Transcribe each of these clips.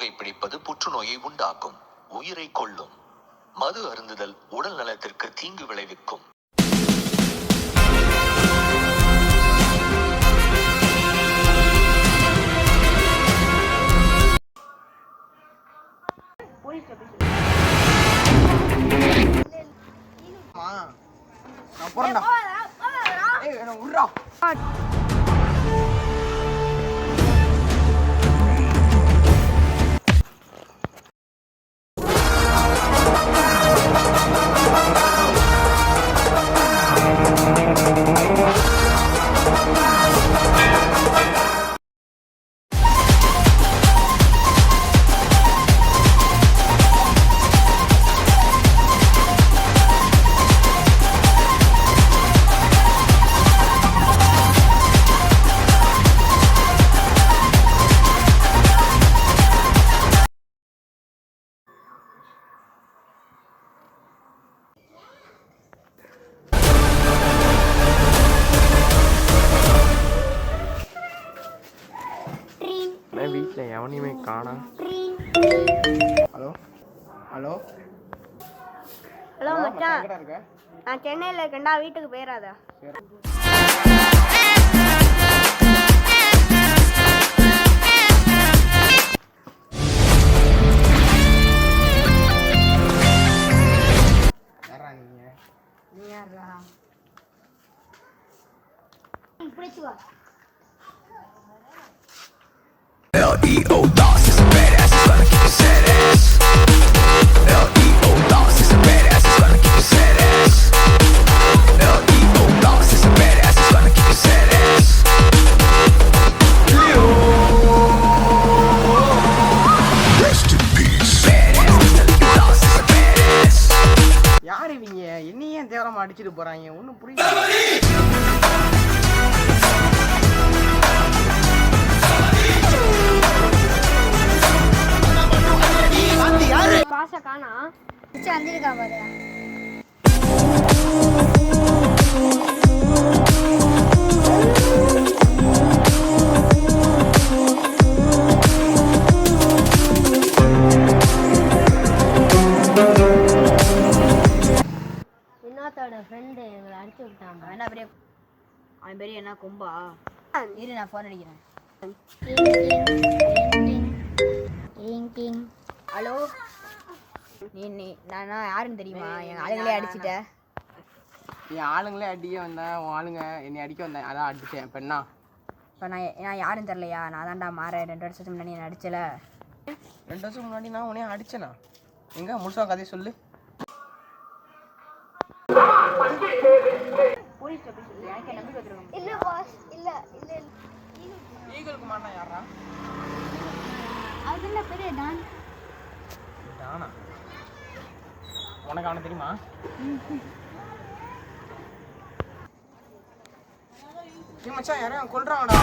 புகைப்பிடிப்பது புற்றுநோயை உண்டாக்கும், உயிரை கொல்லும். மது அருந்துதல் உடல் நலத்திற்கு தீங்கு விளைவிக்கும். வீட்டில் எவனையுமே காணா. ஹலோ ஹலோ ஹலோ மச்சான், நான் சென்னையில் இருக்கேன்டா, வீட்டுக்கு போயிடாதா? நீ யாரா? பிடிச்சுவா. L.E.O. Doss is a badass, it's gonna keep you sad ass. L.E.O. Doss is a badass, it's gonna keep you sad ass. L.E.O. Doss is a badass, it's gonna keep you sad ass. Rest in peace. Badass, L.E.O. Doss is a badass. யார் இவங்க? என்னையே தேவரமா அடிச்சிட்டு போறாங்க, ஒன்றும் புரியல. காசை காணா வந்திருக்கா பாரு. இன்னொருத்தோட ஃப்ரெண்டு எங்களை அடிச்சு விட்டாங்க. என்ன பெரிய அவன் பெரிய என்ன கொம்பா? இரு நான் ஃபோன் அடிக்கிறேன். ஹலோ, நீ நான் யாருன்னு தெரியுமா? எங்கள் ஆளுங்களே அடிச்சிட்டேன். என் ஆளுங்களே அடிக்க வந்தேன், உன் ஆளுங்க என்னை அடிக்க வந்தேன், அதான் அடித்தேன். இப்போ என்ன? இப்போ நான் யாருன்னு தெரிலையா? நான் தான்டா மாறேன். 2 வருஷத்துக்கு முன்னாடி என்ன அடிச்சல. 2 வருஷம் முன்னாடி நான் உன்னைய அடிச்சேனா? எங்க முழுசா கதையை சொல்லு. ஈகலுக்கு மாட்டா யாரா? அதுல பெரிய டான். டானா? உனக்கு அவனை தெரியுமா? நீ மச்சான் யாரையும் கொல்றான்டா.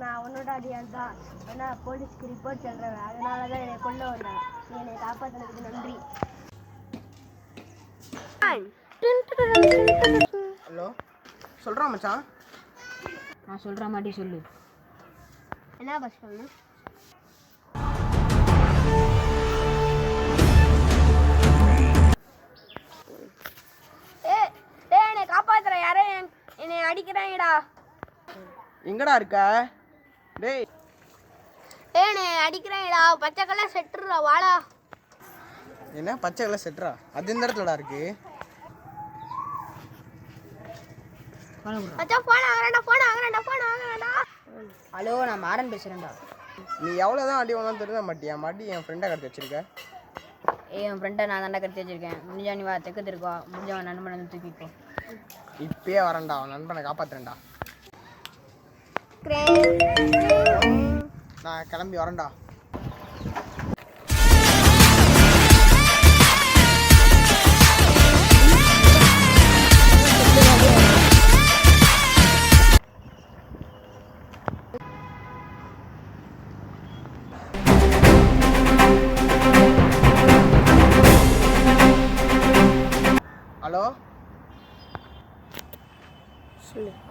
நான் உன்னோட அடியால் தான். ஆனால் போலீஸ்க்கு ரிப்போர்ட் சொல்கிறேன், அதனால தான் என்னை கொல்ல வந்தேன். நீ என்னை காப்பாற்றினதுக்கு நன்றி. ஹலோ, சொல்கிறான் மச்சான். நான் சொல்கிற மாதிரி சொல்லு. என்ன பஸ் சொல்லு? என்னை காப்பாற்றுற யாரோ என்னை அடிக்கிறாங்கடா. எங்கடா இருக்க? டேய் என்னை அடிக்கிறாங்கடா. பச்சை கலர் செட்டுறா, வாடா. என்ன பச்சை கலர் செட்டுறா? அது இந்த இடத்துலடா இருக்கு. ஹலோ, நான் மாறன் பேசுகிறேன்டா. நீ எவ்வளோதான் அடி வாங்கலாம் தெரிஞ்ச மாட்டியா? மாட்டி என் ஃப்ரெண்டை கடத்தி வச்சிருக்க. என் ஃப்ரெண்டை நான் தாண்டா கடத்தி வச்சிருக்கேன். முடிஞ்சா நீ வா, தெற்கு இருக்கா. முடிஞ்சவன் நண்பனை வந்து தூக்கிக்கோ. இப்பயே வரேன்டா, அவன் நண்பனை காப்பாத்துறேன்டா. நான் கிளம்பி வரேன்டா.